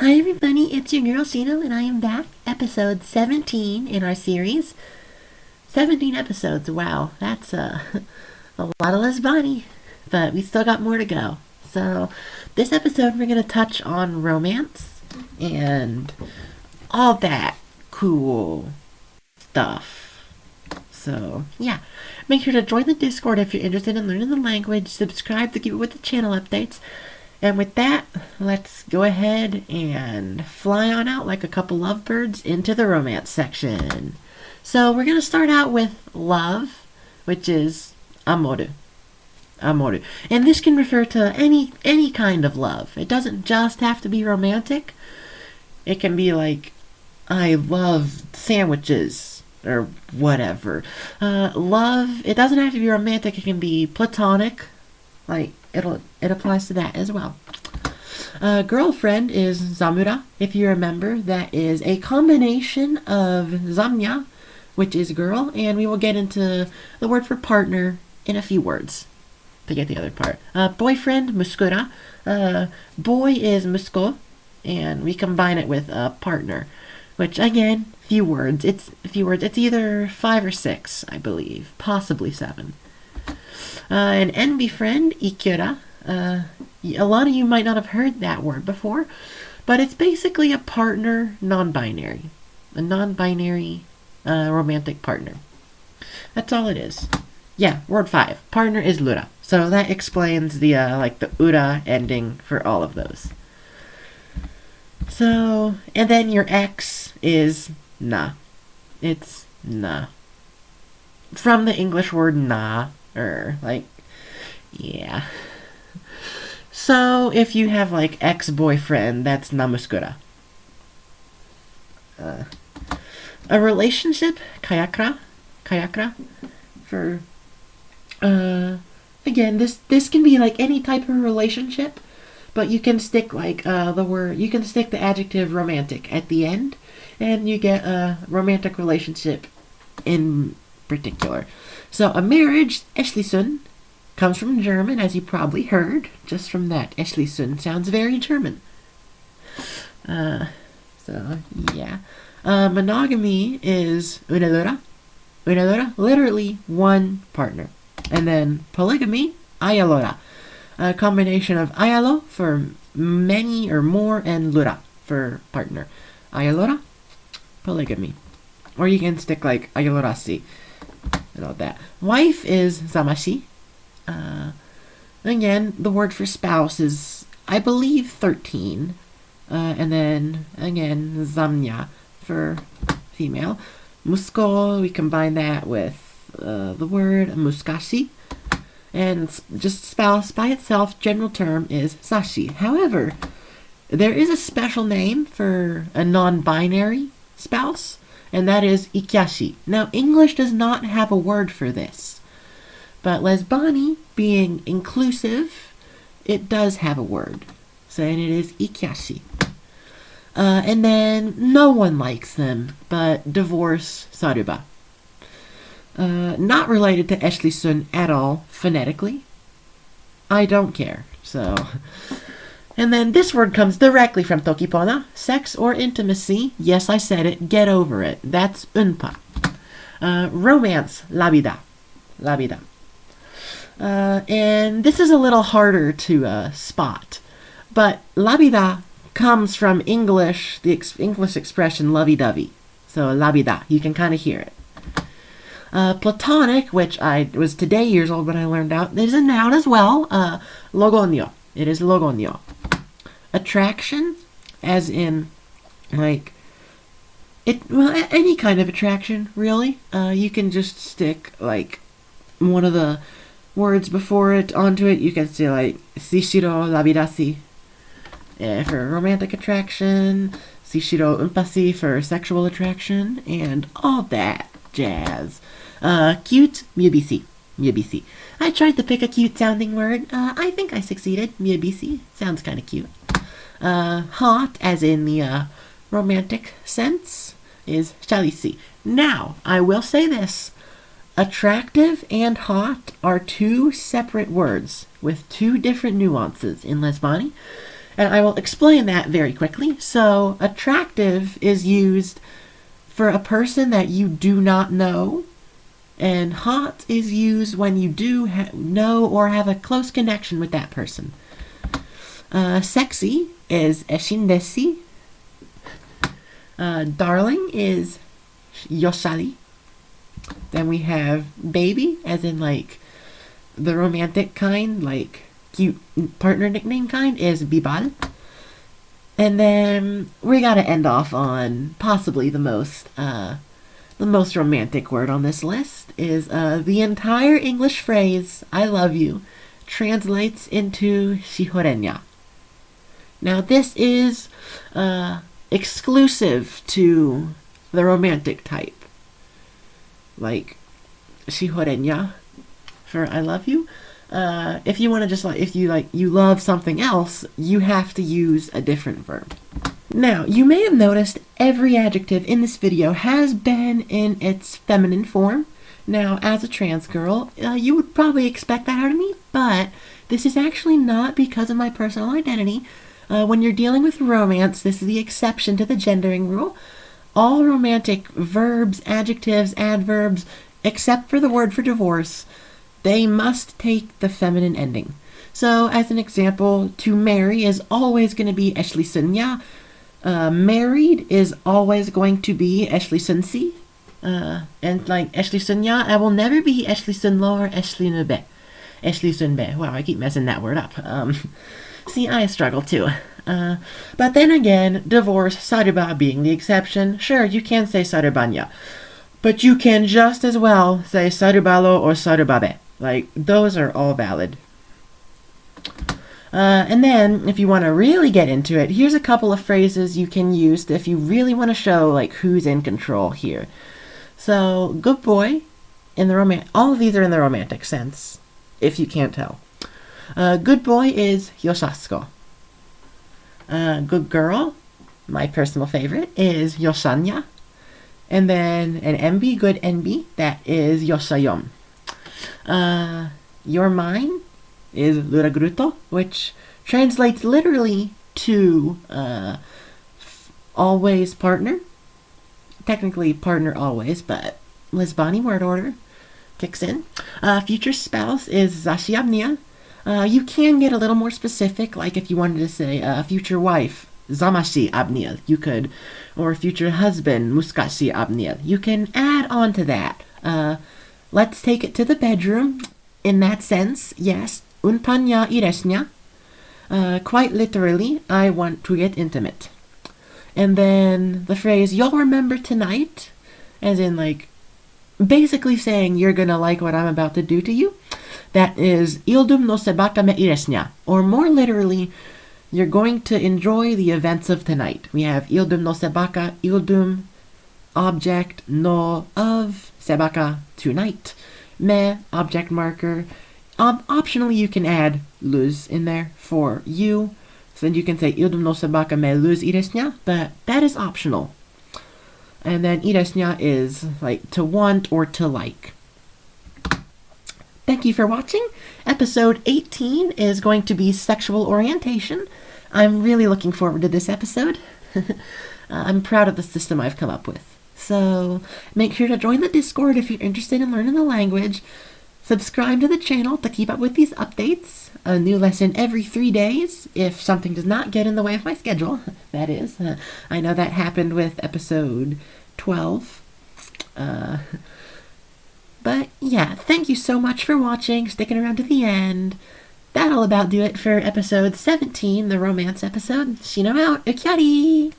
Hi everybody, it's your girl Shino and I am back, episode 17 in our series. 17 episodes, wow, that's a lot of Lesbani, but we still got more to go. So this episode we're going to touch on romance and all that cool stuff. So yeah, make sure to join the Discord if you're interested in learning the language, subscribe to keep it with the channel updates. And with that, let's go ahead and fly on out like a couple lovebirds into the romance section. So we're going to start out with love, which is amoru. Amoru. And this can refer to any kind of love. It doesn't just have to be romantic. It can be like, I love sandwiches or whatever. Love, it doesn't have to be romantic. It can be platonic. Like, it applies to that as well. Girlfriend is zamura. If you remember, that is a combination of zamya, which is girl, and we will get into the word for partner in a few words to get the other part. Boyfriend, muskura. Boy is musko, and we combine it with partner, which again, few words. It's either 5 or 6, I believe, possibly 7. An envy friend, ikura. A lot of you might not have heard that word before, but it's basically a partner non-binary. A non-binary romantic partner. That's all it is. Yeah, word 5. Partner is lura. So that explains the the ura ending for all of those. So, and then your ex is na. It's na. From the English word na, or yeah. So if you have ex-boyfriend, that's namuskura. A relationship, kayakra. For again, this can be like any type of relationship, but you can stick you can stick the adjective romantic at the end, and you get a romantic relationship in particular. So a marriage, eschließen, comes from German, as you probably heard, just from that. Eschließen sounds very German. So yeah. Monogamy is unelura. Unelura, literally one partner. And then polygamy, ayalora. A combination of ayalo for many or more and lura for partner. Ayalora, polygamy. Or you can stick ayalorasi and all that. Wife is zamashi. Again, the word for spouse is, I believe, 13. And then, again, zamya for female. Musko, we combine that with the word muskashi. And just spouse by itself, general term, is sashi. However, there is a special name for a non-binary spouse, and that is ikyashi. Now, English does not have a word for this, but Lesbani, being inclusive, it does have a word. So, and it is ikyashi. And then no one likes them, but divorce, saruba. Not related to eschließen at all, phonetically. I don't care, so. And then this word comes directly from Tokipona. Sex or intimacy. Yes, I said it. Get over it. That's unpa. Romance, labida. Labida. And this is a little harder to spot. But labida comes from English, the English expression lovey-dovey. So labida. You can kind of hear it. Platonic, which I was today years old when I learned out, is a noun as well. Logonio. It is logonio. Attraction, as in, any kind of attraction, really. You can just stick, one of the words before it onto it. You can say, sishiro labidasi for romantic attraction, sishiro unpasi for sexual attraction, and all that jazz. Cute, miyabisi. Miyabisi. I tried to pick a cute sounding word. I think I succeeded. Miyabisi. Sounds kind of cute. Hot, as in the romantic sense, is shalisi. Now, I will say this. Attractive and hot are two separate words with two different nuances in Lesbani. And I will explain that very quickly. So, attractive is used for a person that you do not know, and hot is used when you do know or have a close connection with that person. Sexy is eshindesi. Darling is yoshari. Then we have baby, as in like the romantic kind, like cute partner nickname kind, is bibal. And then we gotta end off on possibly the most romantic word on this list is the entire English phrase "I love you" translates into shihorenya. Now this is exclusive to the romantic type, like shihorenya for "I love you." If you want to just if you love something else, you have to use a different verb. Now, you may have noticed every adjective in this video has been in its feminine form. Now, as a trans girl, you would probably expect that out of me, but this is actually not because of my personal identity. When you're dealing with romance, this is the exception to the gendering rule. All romantic verbs, adjectives, adverbs, except for the word for divorce, they must take the feminine ending. So, as an example, to marry is always going to be eshlisunya. Married is always going to be eshlisunsi. And like eshlisunya, I will never be eshlisunlo or eshlinube. Eshlisunbe. Wow, I keep messing that word up. See, I struggle too. But then again, divorce, saruba being the exception. Sure, you can say sarubanya, but you can just as well say sarubalo or sarubabe. Like, those are all valid. And then, if you want to really get into it, here's a couple of phrases you can use if you really want to show, like, who's in control here. So, good boy, in the all of these are in the romantic sense, if you can't tell. Good boy is yoshasko. Good girl, my personal favorite, is yoshanya. And then an MB, good NB, that is yoshayom. You're mine is luragruto, which translates literally to always partner. Technically partner always, but Lesbani word order kicks in. Future spouse is zashiabnia. You can get a little more specific, like if you wanted to say future wife, zamashi abniel, you could, or future husband, muskashi abniel. You can add on to that. Let's take it to the bedroom. In that sense, yes, unpanya iresnya. Quite literally, I want to get intimate. And then the phrase, you'll remember tonight, as in like, basically saying you're gonna like what I'm about to do to you. That is, ildum no sebaka me iresnya. Or more literally, you're going to enjoy the events of tonight. We have ildum no sebaka, ildum, object, no, of, sebaka, tonight. Me, object marker. Optionally, you can add luz in there for you. So then you can say ildum no sebaka me luz iresnya, but that is optional. And then iresnya is like to want or to like. Thank you for watching. Episode 18 is going to be sexual orientation. I'm really looking forward to this episode. I'm proud of the system I've come up with. So make sure to join the Discord if you're interested in learning the language. Subscribe to the channel to keep up with these updates. A new lesson every 3 days, if something does not get in the way of my schedule. That is. I know that happened with episode 12. But yeah, thank you so much for watching, sticking around to the end. That'll about do it for episode 17, the romance episode. Shino out. Ukyari!